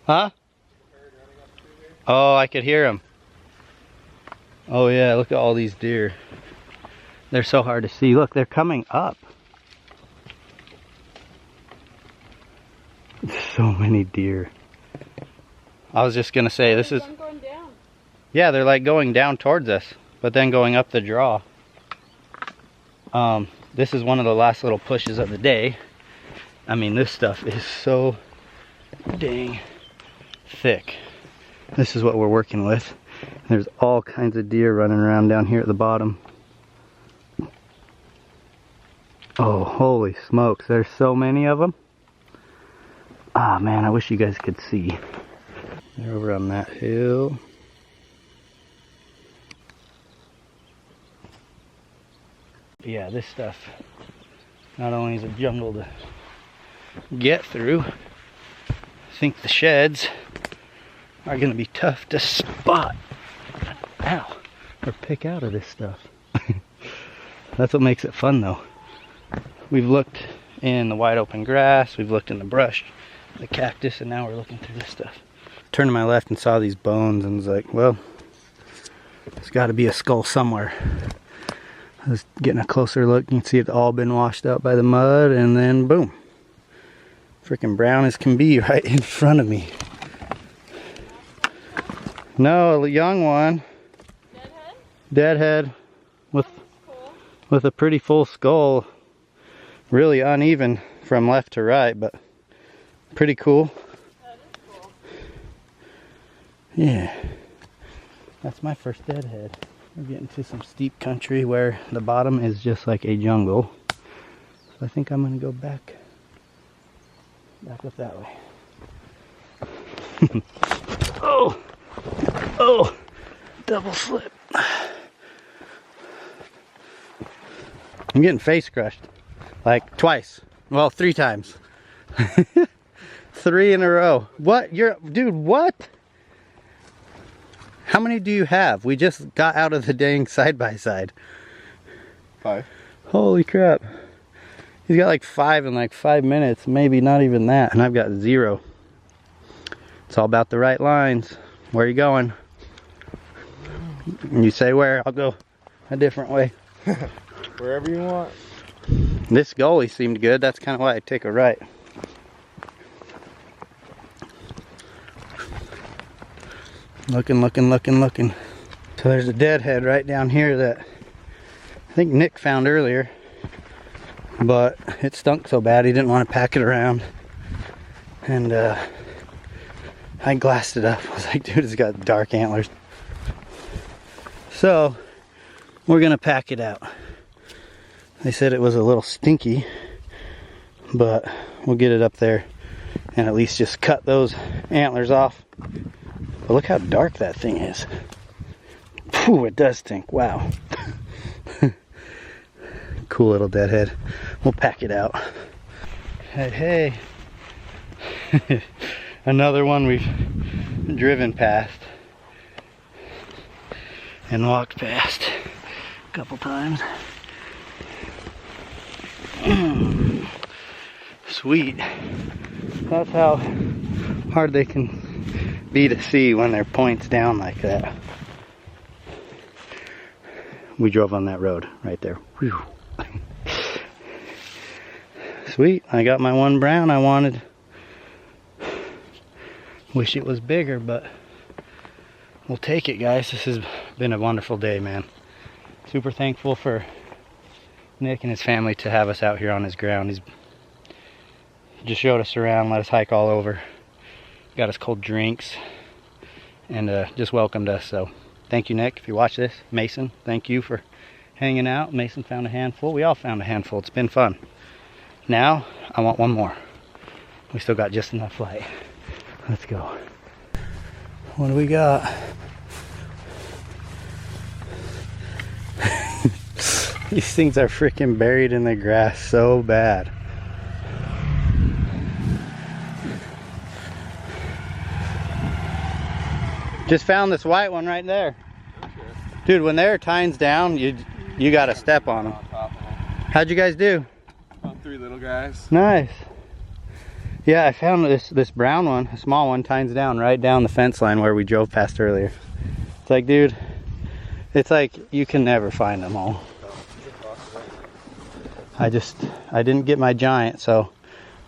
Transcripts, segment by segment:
Huh? Oh, I could hear him. Oh yeah, look at all these deer. They're so hard to see. Look, they're coming up. So many deer. I was just gonna say, this is... Going down. Yeah, they're like going down towards us, but then going up the draw. This is one of the last little pushes of the day. I mean, this stuff is so dang thick. This is what we're working with. There's all kinds of deer running around down here at the bottom. Oh, holy smokes, there's so many of them. Ah, man, I wish you guys could see. They're over on that hill. Yeah, this stuff not only is a jungle to get through, I think the sheds are going to be tough to spot. Ow! Or pick out of this stuff. That's what makes it fun though. We've looked in the wide open grass, we've looked in the brush, the cactus, and now we're looking through this stuff. Turned to my left and saw these bones and was like, well, there's got to be a skull somewhere. I was getting a closer look. You can see it's all been washed out by the mud, and then boom. Freaking brown as can be right in front of me. No, a young one. Deadhead? Deadhead with a pretty full skull. Really uneven from left to right, but pretty cool. That is cool. Yeah. That's my first deadhead. We're getting to some steep country where the bottom is just like a jungle. So I think I'm gonna go back up that way. Oh! Oh! Double slip. I'm getting face crushed. Like twice. Well, 3 times. 3 in a row. What? Dude, what? How many do you have? We just got out of the dang side-by-side. 5. Holy crap. He's got like 5 in like 5 minutes. Maybe not even that. And I've got 0. It's all about the right lines. Where are you going? You say where, I'll go a different way. Wherever you want. This gully seemed good. That's kind of why I take a right. Looking. So there's a deadhead right down here that I think Nick found earlier. But it stunk so bad he didn't want to pack it around. And I glassed it up. I was like, dude, it's got dark antlers. So we're gonna pack it out. They said it was a little stinky, but we'll get it up there and at least just cut those antlers off. But look how dark that thing is. Phew, it does stink. Wow. Cool little deadhead. We'll pack it out. Hey. Another one we've driven past and walked past a couple times. Sweet. That's how hard they can be to see when they're points down like that. We drove on that road right there. Whew. Sweet, I got my one brown I wanted. Wish it was bigger, but we'll take it, guys. This has been a wonderful day, man. Super thankful for Nick and his family to have us out here on his ground. He's just showed us around, let us hike all over, got us cold drinks, and just welcomed us. So thank you, Nick, if you watch this. Mason, thank you for hanging out. Mason found a handful. We all found a handful. It's been fun. Now I want one more. We still got just enough light. Let's go. What do we got? These things are freaking buried in the grass so bad. Just found this white one right there. Dude, when there are tines down, you gotta step on them. How'd you guys do? About 3 little guys. Nice. Yeah, I found this brown one, a small one, tines down right down the fence line where we drove past earlier. It's like, dude, it's like you can never find them all. I didn't get my giant, so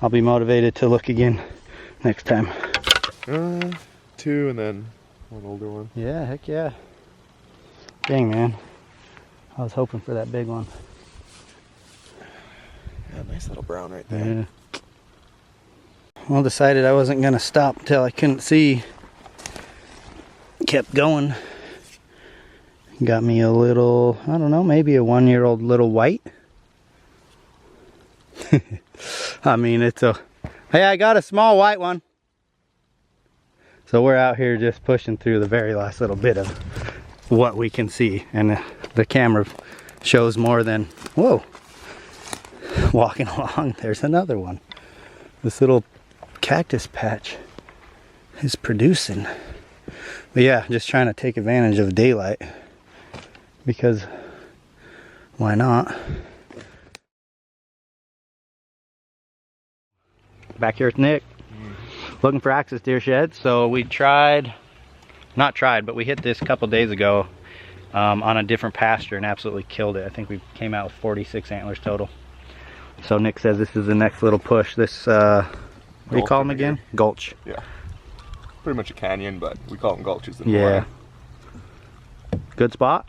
I'll be motivated to look again next time. 2 and then one older one. Yeah, heck yeah. Dang, man. I was hoping for that big one. Yeah, nice little brown right there. Yeah. Well, decided I wasn't gonna stop until I couldn't see. Kept going. Got me a little, I don't know, maybe a 1-year-old little white. I mean, hey, I got a small white one. So we're out here just pushing through the very last little bit of what we can see. And the camera shows more than, whoa. Walking along, there's another one. This little cactus patch is producing. But yeah, just trying to take advantage of daylight, because why not? Back here with Nick, looking for axis deer sheds. So we but we hit this a couple days ago on a different pasture and absolutely killed it. I think we came out with 46 antlers total. So Nick says this is the next little push. This, what do you call them again? Here. Gulch. Yeah. Pretty much a canyon, but we call them gulches. Yeah. Good spot.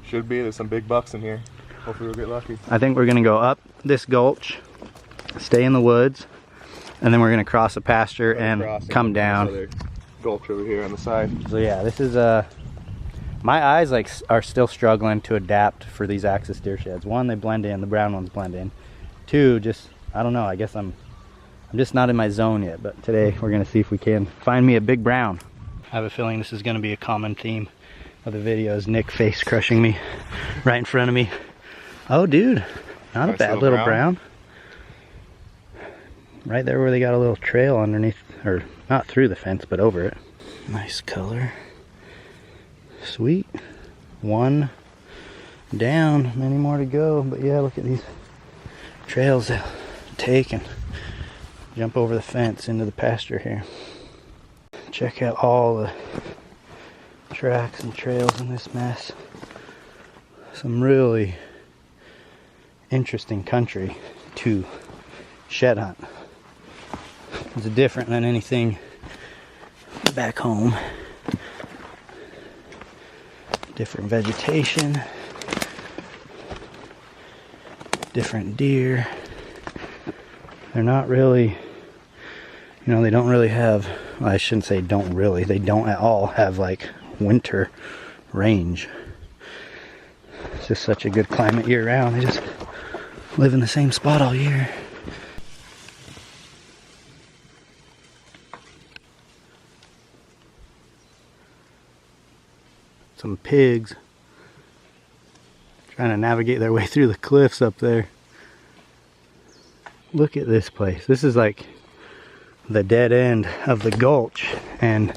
Should be. There's some big bucks in here. Hopefully we'll get lucky. I think we're gonna go up this gulch, stay in the woods, and then we're gonna cross a pasture and come down. Other gulch over here on the side. So yeah, this is my eyes are still struggling to adapt for these axis deer sheds. One, they blend in. The brown ones blend in. Two, just I don't know. I guess I'm just not in my zone yet. But today we're gonna see if we can find me a big brown. I have a feeling this is gonna be a common theme of the videos. Nick face crushing me right in front of me. Oh, dude, not a bad little brown. Right there where they got a little trail underneath, or not through the fence, but over it. Nice color. Sweet. One down, many more to go. But yeah, look at these trails they'll take and jump over the fence into the pasture here. Check out all the tracks and trails in this mess. Some really interesting country to shed hunt. It's different than anything back home. Different vegetation, different deer. They're not really, you know, they don't really have, well, I shouldn't say don't really, they don't at all have like winter range. It's just such a good climate year round. They just live in the same spot all year. Some pigs trying to navigate their way through the cliffs up there. Look at this place. This is like the dead end of the gulch, and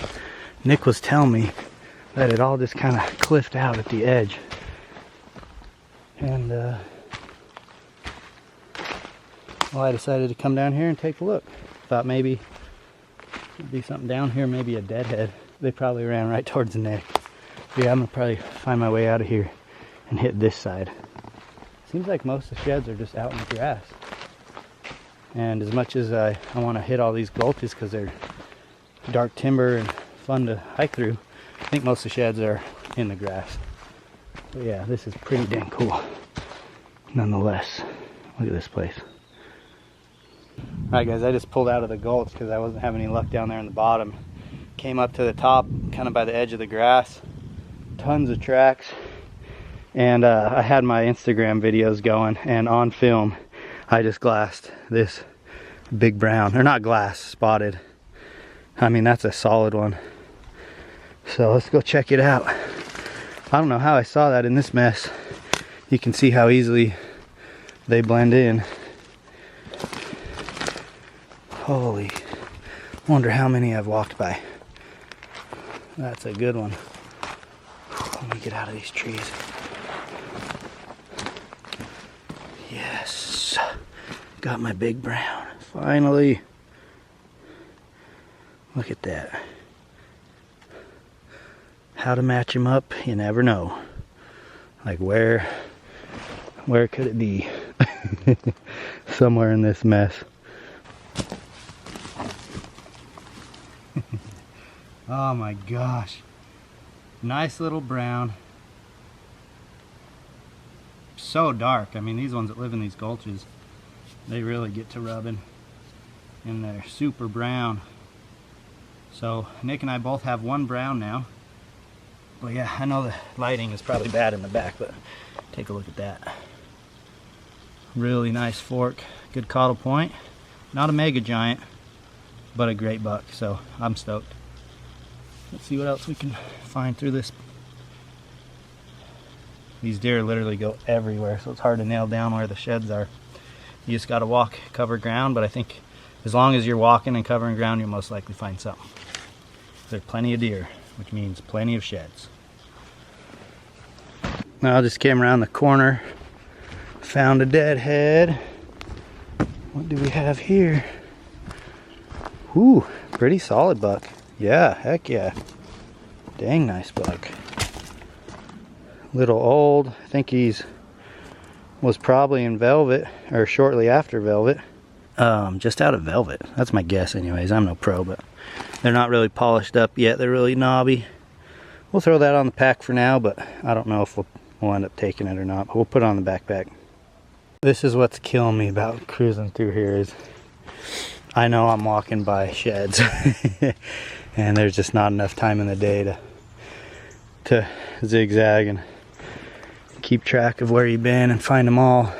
Nick was telling me that it all just kind of cliffed out at the edge. And well, I decided to come down here and take a look. Thought maybe there'd be something down here, maybe a deadhead. They probably ran right towards the neck. Yeah, I'm gonna probably find my way out of here and hit this side. Seems like most of the sheds are just out in the grass. And as much as I want to hit all these gulches because they're dark timber and fun to hike through, I think most of the sheds are in the grass. But yeah, this is pretty dang cool nonetheless. Look at this place. Alright guys, I just pulled out of the gulch because I wasn't having any luck down there in the bottom. Came up to the top, kind of by the edge of the grass. Tons of tracks. And I had my Instagram videos going, and on film I just glassed this big brown, or not glass, spotted. I mean, that's a solid one. So let's go check it out. I don't know how I saw that in this mess. You can see how easily they blend in. Holy, wonder how many I've walked by. That's a good one. Let me get out of these trees. Yes, got my big brown, finally. Look at that. How to match them up, you never know. Like where could it be? Somewhere in this mess. Oh my gosh. Nice little brown. So dark. I mean, these ones that live in these gulches, they really get to rubbing. And they're super brown. So Nick and I both have one brown now. But yeah, I know the lighting is probably bad in the back, but take a look at that. Really nice fork, good caudal point. Not a mega giant, but a great buck, so I'm stoked. Let's see what else we can find through this. These deer literally go everywhere, so it's hard to nail down where the sheds are. You just gotta walk, cover ground, but I think as long as you're walking and covering ground, you'll most likely find something. There's plenty of deer, which means plenty of sheds. Now I just came around the corner, found a deadhead. What do we have here? Ooh, pretty solid buck. Yeah, heck yeah. Dang nice buck. Little old, I think was probably in velvet, or shortly after velvet. Just out of velvet. That's my guess anyways. I'm no pro, but they're not really polished up yet. They're really knobby. We'll throw that on the pack for now, but I don't know if we'll end up taking it or not, but we'll put it on the backpack. This is what's killing me about cruising through here is I know I'm walking by sheds and there's just not enough time in the day to zigzag and keep track of where you've been and find them all,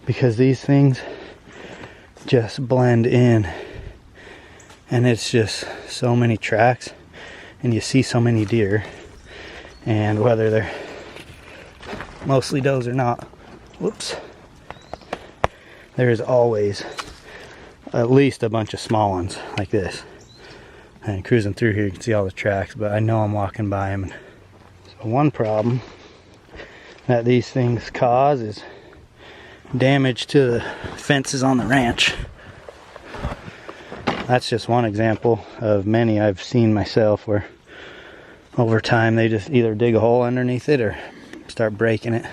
because these things just blend in and it's just so many tracks and you see so many deer, and whether they're mostly does or not, whoops, there is always at least a bunch of small ones like this. And cruising through here you can see all the tracks, but I know I'm walking by them. So one problem that these things cause is damage to the fences on the ranch. That's just one example of many I've seen myself where over time they just either dig a hole underneath it or start breaking it.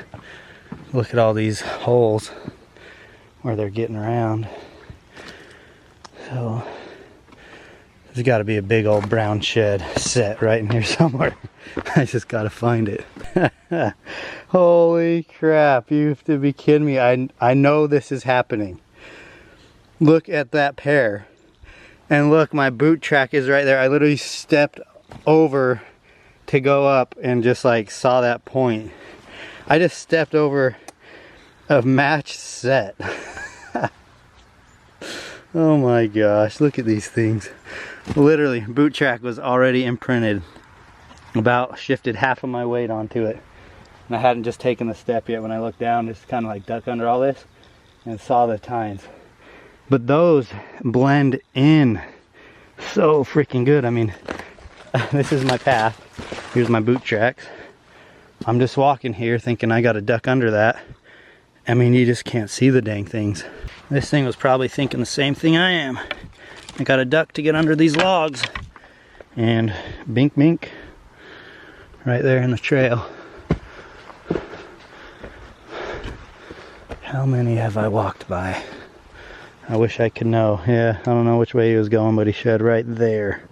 Look at all these holes where they're getting around. So there's got to be a big old brown shed set right in here somewhere. I just got to find it. Holy crap, you have to be kidding me. I know this is happening. Look at that pair. And look, my boot track is right there. I literally stepped over to go up and just like saw that point. I just stepped over a match set. Oh my gosh, look at these things. Literally, boot track was already imprinted. About shifted half of my weight onto it. And I hadn't just taken the step yet when I looked down, just kind of like duck under all this and saw the tines. But those blend in so freaking good. I mean, this is my path. Here's my boot tracks. I'm just walking here thinking I gotta duck under that. I mean, you just can't see the dang things. This thing was probably thinking the same thing I am. I gotta duck to get under these logs. And bink bink, right there in the trail. How many have I walked by? I wish I could know. Yeah, I don't know which way he was going, but he shed right there.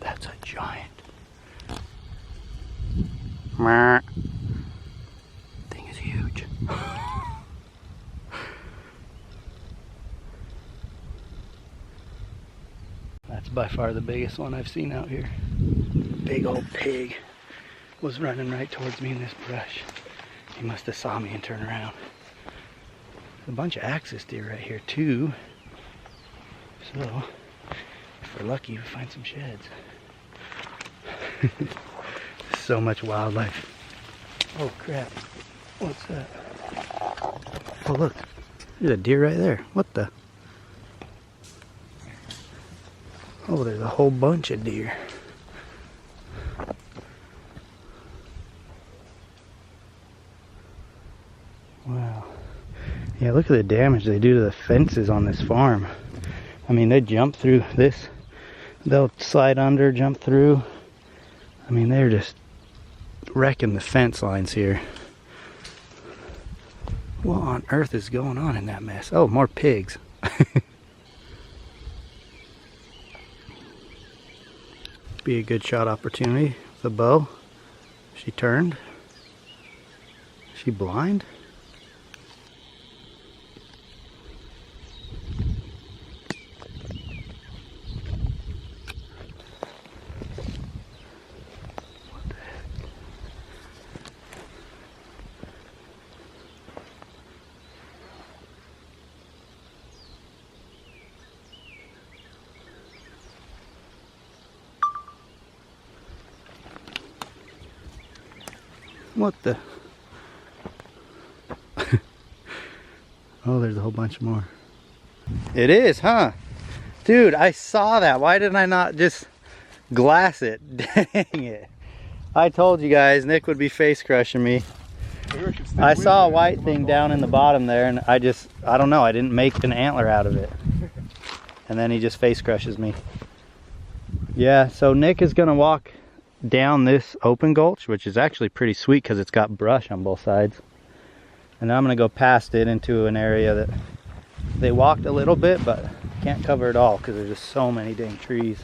That's a giant. Thing is huge. That's by far the biggest one I've seen out here. Big old pig was running right towards me in this brush. He must have saw me and turned around. There's a bunch of axis deer right here too. So, if we're lucky, we find some sheds. So much wildlife. Oh crap. What's that? Oh look, there's a deer right there. What the? Oh, there's a whole bunch of deer. Yeah, look at the damage they do to the fences on this farm. I mean, they jump through this. They'll slide under, jump through. I mean, they're just wrecking the fence lines here. What on earth is going on in that mess? Oh, more pigs. Be a good shot opportunity with a bow. She turned. Is she blind? What the? Oh, there's a whole bunch more. It is, huh? Dude, I saw that. Why didn't I not just glass it? Dang it. I told you guys Nick would be face crushing me. I saw a white thing down in the bottom there and I don't know, I didn't make an antler out of it. And then he just face crushes me. Yeah, so Nick is gonna walk down this open gulch, which is actually pretty sweet because it's got brush on both sides. And then I'm gonna go past it into an area that they walked a little bit, but can't cover it all because there's just so many dang trees.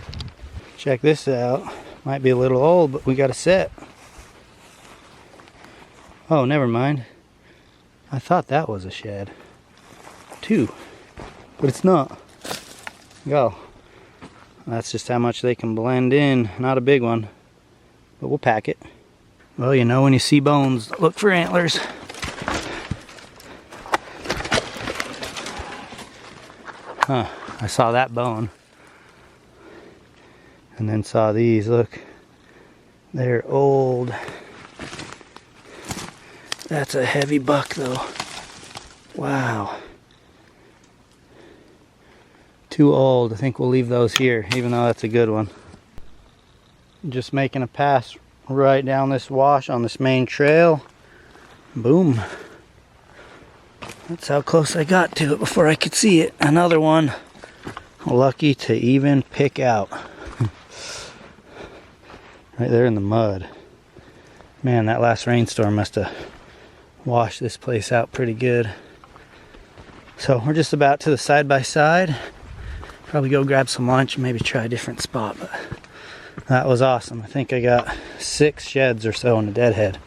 Check this out. Might be a little old, but we got a set. Oh, never mind. I thought that was a shed. 2, but it's not. Go. That's just how much they can blend in. Not a big one, but we'll pack it. Well, you know, when you see bones, look for antlers. Huh, I saw that bone. And then saw these, look. They're old. That's a heavy buck though. Wow. Too old. I think we'll leave those here, even though that's a good one. Just making a pass right down this wash on this main trail. Boom. That's how close I got to it before I could see it. Another one. Lucky to even pick out. Right there in the mud. Man, that last rainstorm must have washed this place out pretty good. So we're just about to the side by side. Probably go grab some lunch and maybe try a different spot. But that was awesome. I think I got 6 sheds or so in the Deadhead.